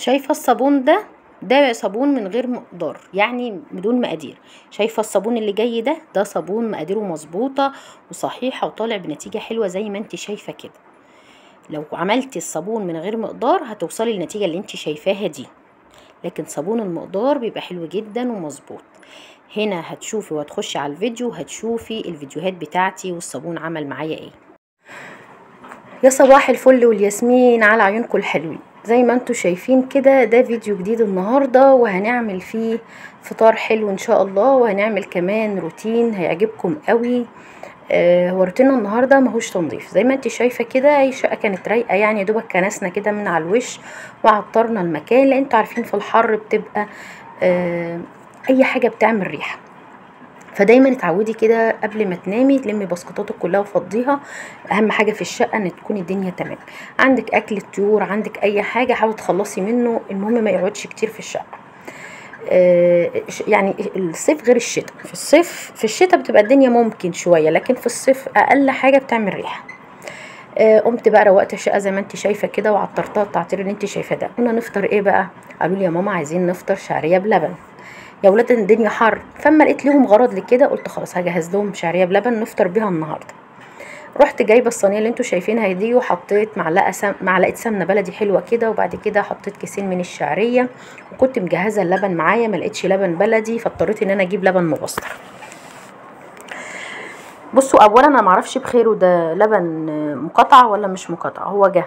شايفه الصابون ده صابون من غير مقدار، يعني بدون مقادير. شايفه الصابون اللي جاي ده صابون مقاديره مظبوطه وصحيحه وطالع بنتيجه حلوه زي ما انت شايفه كده. لو عملتي الصابون من غير مقدار هتوصلي للنتيجه اللي انت شايفاها دي، لكن صابون المقدار بيبقى حلو جدا ومظبوط. هنا هتشوفي وهتخشي على الفيديو هتشوفي الفيديوهات بتاعتي والصابون عمل معايا ايه. يا صباح الفل والياسمين على عيونكم الحلوين. زي ما انتوا شايفين كده ده فيديو جديد النهاردة، وهنعمل فيه فطار حلو ان شاء الله، وهنعمل كمان روتين هيعجبكم قوي. هو روتيننا النهارده ماهوش تنظيف. زي ما انت شايفه كده هي الشقه كانت رايقه، يعني يا دوبك كنسنا كده من على الوش وعطرنا المكان، لان انتوا عارفين في الحر بتبقى اي حاجه بتعمل ريحه. فدايما اتعودي كده قبل ما تنامي تلمي بسكوتاتك كلها وفضيها. اهم حاجه في الشقه ان تكون الدنيا تمام. عندك اكل الطيور، عندك اي حاجه حاولي تخلصي منه، المهم ما يقعدش كتير في الشقه. يعني الصيف غير الشتاء. في الشتاء بتبقى الدنيا ممكن شويه، لكن في الصيف اقل حاجه بتعمل ريحه. قمت بقى روقت الشقه زي ما انت شايفه كده وعطرتها التعطير اللي انت شايفاه ده. قلنا نفطر ايه بقى؟ قالوا لي يا ماما عايزين نفطر شعريه بلبن. يا ولاد الدنيا حر، فاما لقيت لهم غرض لكده قلت خلاص هجهز لهم شعريه بلبن نفطر بيها النهارده. رحت جايبه الصينيه اللي انتوا شايفينها دي، وحطيت معلقه سمنه بلدي حلوه كده، وبعد كده حطيت كيسين من الشعريه، وكنت مجهزه اللبن معايا ما لقيتش لبن بلدي، فاضطريت ان انا اجيب لبن مبستر. بصوا اولا انا معرفش بخيره ده لبن مقطع ولا مش مقطع، هو جه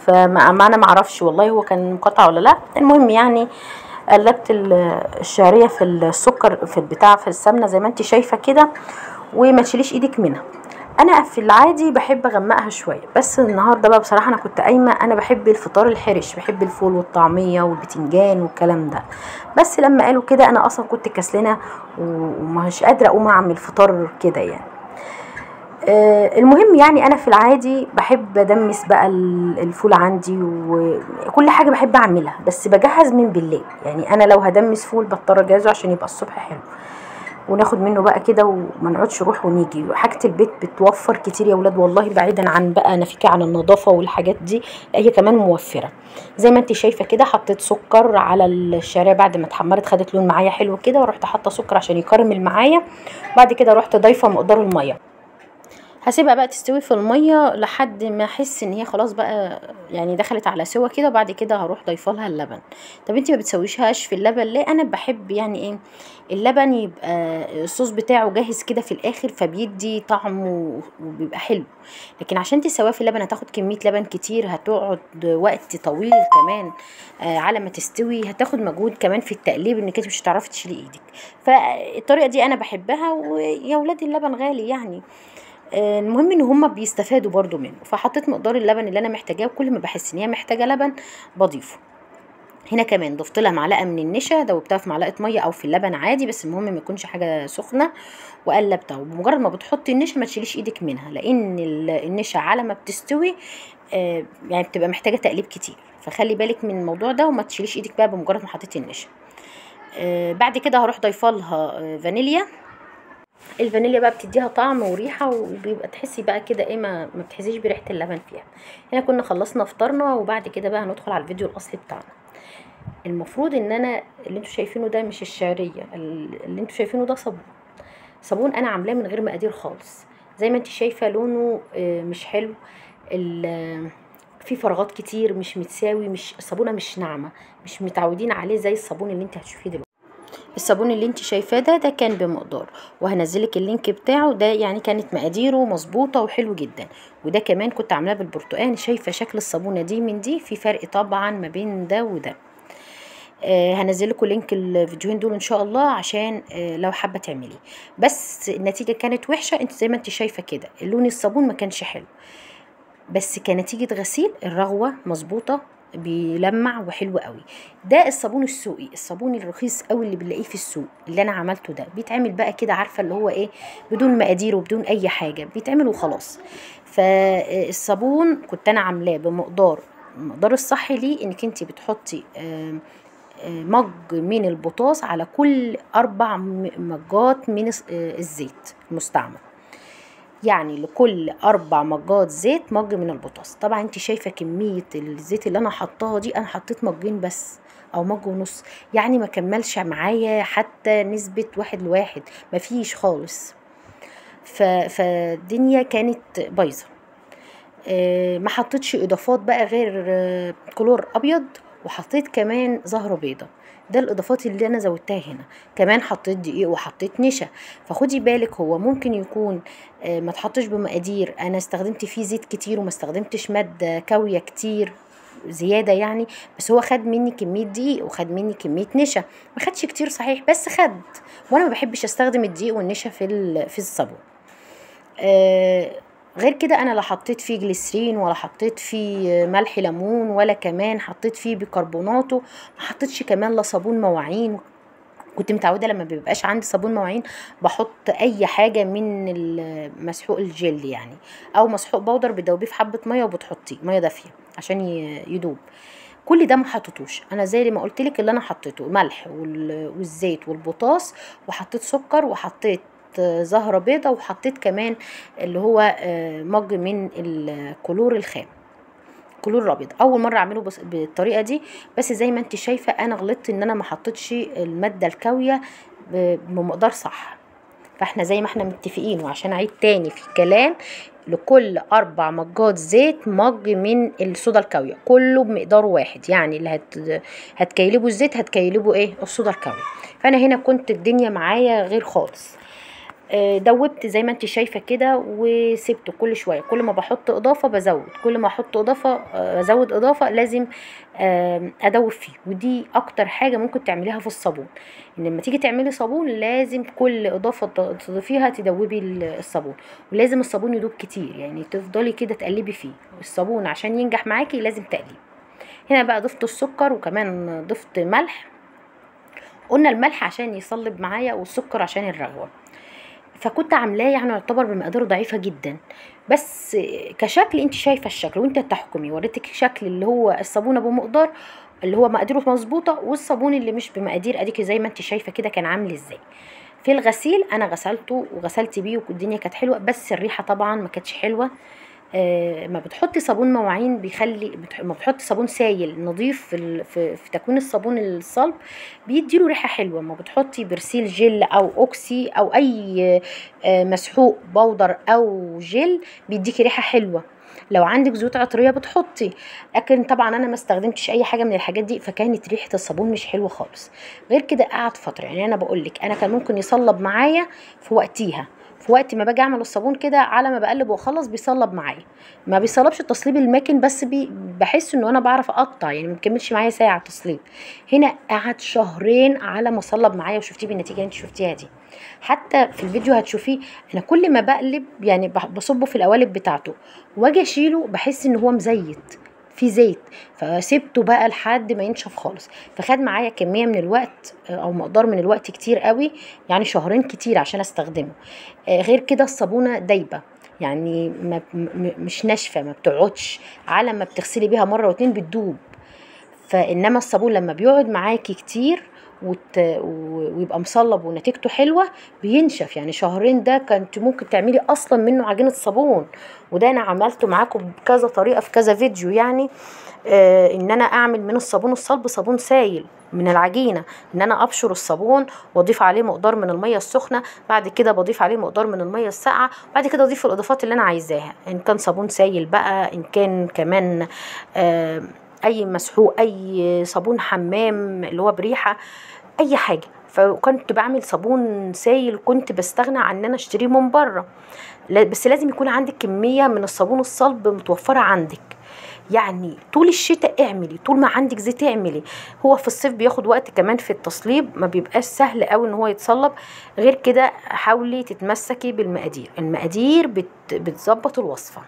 فما انا معرفش والله هو كان مقطع ولا لا. المهم يعني قلبت الشعريه في السكر في البتاع في السمنه زي ما انت شايفه كده، وما تشيليش ايدك منها. انا في العادي بحب اغمقها شويه، بس النهارده بقى بصراحه انا كنت قايمه، انا بحب الفطار الحرش، بحب الفول والطعميه والبتنجان والكلام ده. بس لما قالوا كده انا اصلا كنت كسلانه ومش قادره اقوم اعمل فطار كده يعني. المهم يعني انا في العادي بحب ادمس بقى الفول عندي وكل حاجه بحب اعملها، بس بجهز من بالليل. يعني انا لو هدمس فول بضطر اجهزه عشان يبقى الصبح حلو، وناخد منه بقى كده وما نقعدش نروح ونيجي. حاجه البيت بتوفر كتير يا ولاد والله، بعيدا عن بقى نفيكي عن النظافه والحاجات دي، هي كمان موفره. زي ما انت شايفه كده حطيت سكر على الشعريه بعد ما اتحمرت، خدت لون معايا حلو كده، ورحت حاطه سكر عشان يكرمل معايا. بعد كده رحت ضايفه مقدار الميه. هسيبها بقى تستوي في الميه لحد ما احس ان هي خلاص بقى يعني دخلت على سوا كده، وبعد كده هروح ضيفه لها اللبن. طب انتي ما بتسويشهاش في اللبن ليه؟ انا بحب يعني ايه اللبن يبقى الصوص بتاعه جاهز كده في الاخر، فبيدي طعم وبيبقى حلو. لكن عشان تسويها في اللبن هتاخد كميه لبن كتير، هتقعد وقت طويل كمان على ما تستوي، هتاخد مجهود كمان في التقليب انك انت مش هتعرفي تشيلي ايدك. فالطريقه دي انا بحبها، ويا ولاد اللبن غالي يعني. المهم ان هما بيستفادوا برضو منه. فحطيت مقدار اللبن اللي انا محتاجاه، وكل ما بحس ان هي محتاجه لبن بضيفه. هنا كمان ضفت لها معلقه من النشا، دوبتها في معلقه ميه او في اللبن عادي، بس المهم ما يكونش حاجه سخنه، وقلبتها. وبمجرد ما بتحطي النشا ما تشيليش ايدك منها، لان النشا على ما بتستوي يعني بتبقى محتاجه تقليب كتير، فخلي بالك من الموضوع ده وما تشيليش ايدك بقى بمجرد ما حطيتي النشا. بعد كده هروح ضيفه لها فانيليا. الفانيليا بقى بتديها طعم وريحه، وبيبقى تحسي بقى كده ايه ما بتحسيش بريحه اللبن فيها. هنا كنا خلصنا فطرنا، وبعد كده بقى هندخل على الفيديو الاصلي بتاعنا. المفروض ان انا اللي انتوا شايفينه ده مش الشعريه، اللي انتوا شايفينه ده صابون انا عاملاه من غير مقادير خالص. زي ما انت شايفه لونه مش حلو، في فراغات كتير، مش متساوي، مش الصابونه مش ناعمه، مش متعودين عليه زي الصابون اللي انت هتشوفيه دلوقتي. الصابون اللي انت شايفاه ده كان بمقدار، وهنزلك اللينك بتاعه ده، يعني كانت مقاديره مظبوطه وحلو جدا. وده كمان كنت عاملاه بالبرتقال. شايفه شكل الصابونه دي من دي في فرق طبعا ما بين ده وده. هنزل لكم لينك الفيديوهين دول ان شاء الله، عشان لو حابه تعمليه. بس النتيجه كانت وحشه، انت زي ما انت شايفه كده لون الصابون ما كانش حلو، بس كنتيجه غسيل الرغوه مظبوطه، بيلمع وحلو قوي. ده الصابون السوقي، الصابون الرخيص قوي اللي بنلاقيه في السوق. اللي انا عملته ده بيتعمل بقى كده، عارفه اللي هو ايه، بدون مقادير وبدون اي حاجه، بيتعمل وخلاص. فالصابون كنت انا عاملاه المقدار الصحي ليه، انك انت بتحطي مج من البوتاص على كل 4 مجات من الزيت المستعمل. يعني لكل 4 مجات زيت مج من البوتاص. طبعا انت شايفه كميه الزيت اللي انا حطاها دي، انا حطيت مجين بس او مج ونص، يعني ما كملش معايا حتى نسبه 1:1، مفيش خالص. فالدنيا كانت بايظه. ما حطيتش اضافات بقى غير كلور ابيض، وحطيت كمان زهره بيضه. ده الاضافات اللي انا زودتها هنا. كمان حطيت دقيق وحطيت نشا. فخدي بالك، هو ممكن يكون ما تحطش بمقادير انا استخدمت فيه زيت كتير وما استخدمتش ماده كاويه كتير زياده يعني، بس هو خد مني كميه دقيق وخد مني كميه نشا. ما خدش كتير صحيح بس خد. وانا ما بحبش استخدم الدقيق والنشا في الصابون. آه غير كده انا لا حطيت فيه جليسرين ولا حطيت فيه ملح ليمون ولا كمان حطيت فيه بيكربوناته. ما حطيتش كمان لا صابون مواعين. كنت متعوده لما بيبقاش عندي صابون مواعين بحط اي حاجه من مسحوق الجل يعني، او مسحوق بودر بتدوبيه في حبه ميه وبتحطيه ميه دافيه عشان يدوب. كل ده ما حطيتوش انا، زي ما قلت لك اللي انا حطيته ملح والزيت والبوتاص، وحطيت سكر وحطيت زهره بيضه، وحطيت كمان اللي هو مج من الكلور الخام، كلور الابيض. اول مره اعمله بالطريقه دي، بس زي ما انت شايفه انا غلطت ان انا ما حطيتش الماده الكاويه بمقدار صح. فاحنا زي ما احنا متفقين، وعشان اعيد تاني في الكلام، لكل 4 مجات زيت مج من الصودا الكاوية، كله بمقدار واحد. يعني اللي هتكيلبوا الزيت هتكيلبوا ايه الصودا الكاوية. فانا هنا كنت الدنيا معايا غير خالص. دوبت زي ما انت شايفه كده، وسبته كل شويه، كل ما بحط اضافه بزود، كل ما احط اضافه ازود اضافه، لازم ادوب فيه. ودي اكتر حاجه ممكن تعمليها في الصابون، ان لما تيجي تعملي صابون لازم كل اضافه تضيفيها تدوبي الصابون، ولازم الصابون يدوب كتير، يعني تفضلي كده تقلبي فيه الصابون عشان ينجح معاكي، لازم تقليب. هنا بقى ضفت السكر وكمان ضفت ملح. قلنا الملح عشان يصلب معايا والسكر عشان الرغوه. فكنت عاملاه يعني يعتبر بمقدار ضعيفه جدا، بس كشكل انت شايفه الشكل وانت تحكمي. وريتك شكل اللي هو الصابونه بمقدار اللي هو مقاديره مظبوطه، والصابون اللي مش بمقادير اديكي زي ما انت شايفه كده كان عامل ازاي. في الغسيل انا غسلته وغسلت بيه والدنيا كانت حلوه، بس الريحه طبعا ما كانتش حلوه. ما بتحطي صابون مواعين بيخلي ما بتحطي صابون سايل نظيف في تكوين الصابون الصلب بيديله ريحه حلوه. ما بتحطي برسيل جل او اوكسي او اي مسحوق بودر او جل بيديكي ريحه حلوه. لو عندك زيوت عطريه بتحطي، لكن طبعا انا ما استخدمتش اي حاجه من الحاجات دي، فكانت ريحه الصابون مش حلوه خالص. غير كده قعد فتره، يعني انا بقول لك انا كان ممكن يصلب معايا في وقتها، في وقت ما باجي اعمل الصابون كده على ما بقلب واخلص بيصلب معايا. ما بيصلبش التصليب الماكن، بس بحس انه انا بعرف اقطع، يعني ما بكملش معايا ساعه تصليب. هنا قعد شهرين على ما صلب معايا، وشفتيه بالنتيجه اللي انت شفتيها دي. حتى في الفيديو هتشوفيه انا كل ما بقلب يعني بصبه في القوالب بتاعته واجي اشيله بحس ان هو مزيت في زيت، فسيبته بقى لحد ما ينشف خالص. فخد معايا كميه من الوقت او مقدار من الوقت كتير قوي، يعني شهرين كتير عشان استخدمه. غير كده الصابونه دايبه، يعني مش ناشفه، ما بتقعدش، على ما بتغسلي بيها مره واتنين بتدوب. فانما الصابون لما بيقعد معاكي كتير ويبقى مصلب ونتيجته حلوه بينشف. يعني شهرين ده كنت ممكن تعملي اصلا منه عجينه صابون، وده انا عملته معاكم بكذا طريقه في كذا فيديو. يعني ان انا اعمل من الصابون الصلب صابون سايل من العجينه، ان انا ابشر الصابون واضيف عليه مقدار من الميه السخنه، بعد كده بضيف عليه مقدار من الميه الساقعه، بعد كده اضيف الاضافات اللي انا عايزاها، ان كان صابون سايل بقى، ان كان كمان اي مسحوق، اي صابون حمام اللي هو بريحه، اي حاجه. فكنت بعمل صابون سايل، كنت بستغنى عن ان انا اشتريه من بره، بس لازم يكون عندك كميه من الصابون الصلب متوفره عندك. يعني طول الشتاء اعملي، طول ما عندك زيت اعملي. هو في الصيف بياخد وقت كمان في التصليب، ما بيبقاش سهل قوي ان هو يتصلب. غير كده حاولي تتمسكي بالمقادير، المقادير بتظبط الوصفه.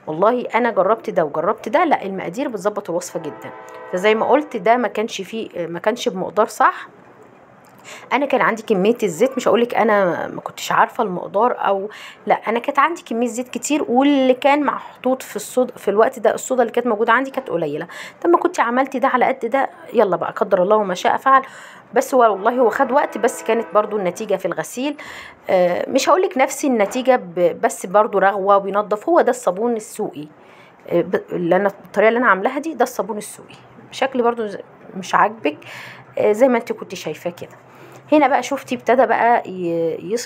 والله انا جربت ده وجربت ده، لا المقادير بتظبط الوصفه جدا. فزي ما قلت ده ما كانش بمقدار صح، انا كان عندي كميه الزيت، مش هقولك انا ما كنتش عارفه المقدار او لا، انا كانت عندي كميه زيت كتير، واللي كان محطوط في في الوقت ده الصودا اللي كانت موجوده عندي كانت قليله. طب ما كنت عملتي ده على قد ده، يلا بقى قدر الله وما شاء فعل. بس هو والله هو خد وقت، بس كانت برضو النتيجه في الغسيل مش هقولك نفس النتيجه بس برضو رغوه وبينضف. هو ده الصابون السوقي اللي انا الطريقه اللي انا عاملاها دي، ده الصابون السوقي بشكل برضو مش عاجبك زي ما انت كنت شايفاه كده. هنا بقى شفتي ابتدى بقى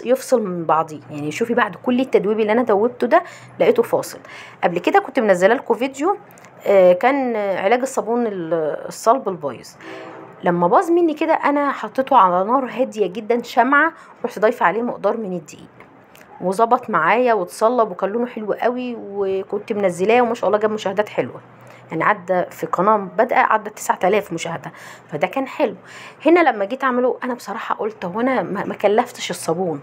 يفصل من بعضيه، يعني شوفي بعد كل التدويب اللي انا دوبته ده لقيته فاصل. قبل كده كنت منزله لكم فيديو كان علاج الصابون الصلب البايظ. لما باظ مني كده انا حطيته على نار هاديه جدا شمعه، رحت ضايفه عليه مقدار من الدقيق وظبط معايا واتصلب وكان لونه حلو قوي، وكنت منزلاه وما شاء الله جاب مشاهدات حلوه، يعني عدى في قناه بادئه عدى 9000 مشاهده، فده كان حلو. هنا لما جيت اعمله انا بصراحه قلت هو انا ما كلفتش الصابون،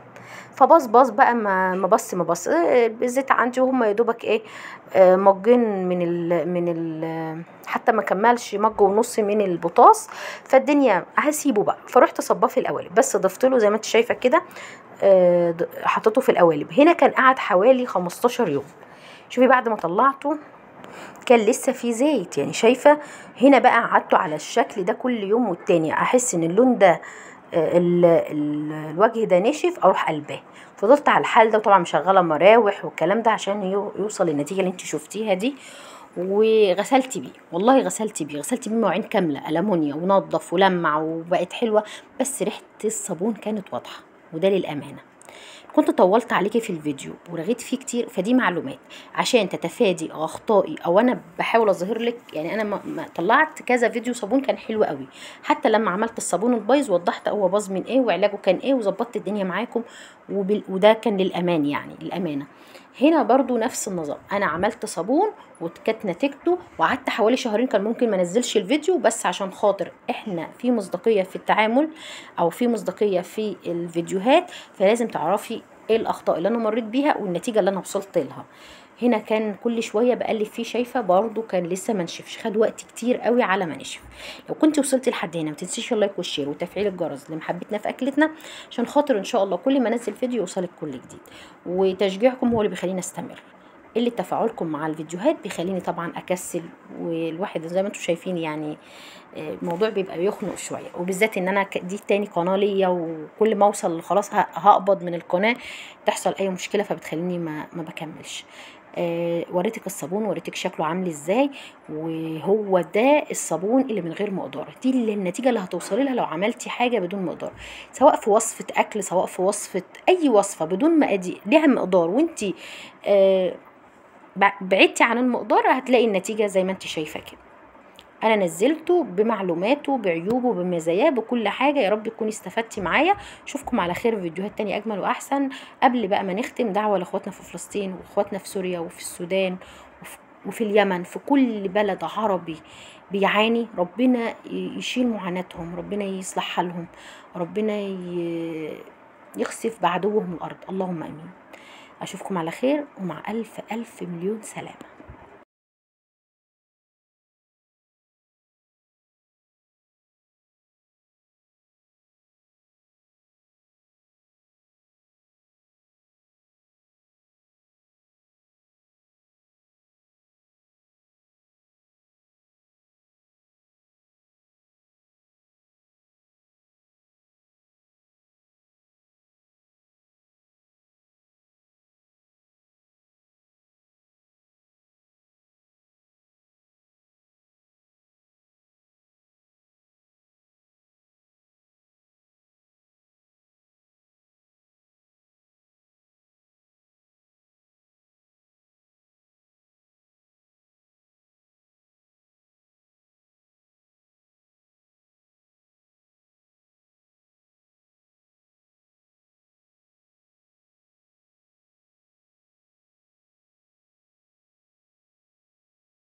فباص بقى ما بص الزيت عندي وهم يا دوبك ايه مجين من ال حتى ما كملش مج ونص من البطاص، فالدنيا هسيبه بقى. فرحت صباه في القوالب، بس ضفت له زي ما انت شايفه كده حطيته في القوالب. هنا كان قعد حوالي 15 يوم. شوفي بعد ما طلعته كان لسه في زيت، يعني شايفه. هنا بقى قعدته على الشكل ده كل يوم والتاني احس ان اللون ده الوجه ده نشف اروح قلباه. فضلت على الحال ده، وطبعا مشغله مراوح والكلام ده عشان يوصل للنتيجه اللي انت شفتيها دي. وغسلت بيه، والله غسلت بيه مواعين كامله ألمونيا ونضف ولمع وبقت حلوه، بس ريحه الصابون كانت واضحه، وده للامانه. كنت طولت عليكي في الفيديو ورغيت فيه كتير، فدي معلومات عشان تتفادي اخطائي، او انا بحاول اظهر لك. يعني انا ما طلعت كذا فيديو صابون كان حلو قوي، حتى لما عملت الصابون البايظ وضحت هو باظ من ايه وعلاجه كان ايه وظبطت الدنيا معاكم، وده كان للامان، يعني للامانه. هنا برضو نفس النظام، انا عملت صابون وكانت نتيجته، وقعدت حوالي شهرين كان ممكن ما انزلش الفيديو، بس عشان خاطر احنا في مصداقيه في التعامل او في مصداقيه في الفيديوهات، فلازم تعرفي ايه الاخطاء اللي انا مريت بيها والنتيجه اللي انا وصلت لها. هنا كان كل شويه بقلب فيه، شايفه برضو كان لسه ما نشفش، خد وقت كتير قوي على ما نشف. لو كنت وصلتي لحد هنا ما تنسيش اللايك والشير وتفعيل الجرس لمحبتنا في اكلتنا، عشان خاطر ان شاء الله كل ما انزل فيديو يوصلك كل جديد. وتشجيعكم هو اللي بيخليني استمر، اللي تفاعلكم مع الفيديوهات بيخليني طبعا اكسل، والواحد زي ما انتم شايفين يعني الموضوع بيبقى يخنق شويه، وبالذات ان انا دي تاني قناه ليا، وكل ما اوصل خلاص هقبض من القناه تحصل اي مشكله فبتخليني ما بكملش. وريتك الصابون، وريتك شكله عامل ازاي، وهو ده الصابون اللي من غير مقدار. دي اللي النتيجه اللي هتوصلي لها لو عملتي حاجه بدون مقدار، سواء في وصفه اكل، سواء في وصفه اي وصفه بدون مقادير ليها مقدار، وانت بعدتي عن المقدار هتلاقي النتيجه زي ما انت شايفه كده. انا نزلته بمعلوماته بعيوبه بمزاياه بكل حاجه. يا رب تكوني استفدتي معايا. اشوفكم على خير في فيديوهات تانية اجمل واحسن. قبل بقى ما نختم، دعوه لاخواتنا في فلسطين واخواتنا في سوريا وفي السودان وفي اليمن، في كل بلد عربي بيعاني، ربنا يشيل معاناتهم، ربنا يصلح حالهم، ربنا يخسف بعدوهم الارض، اللهم امين. اشوفكم على خير، ومع الف الف مليون سلامه.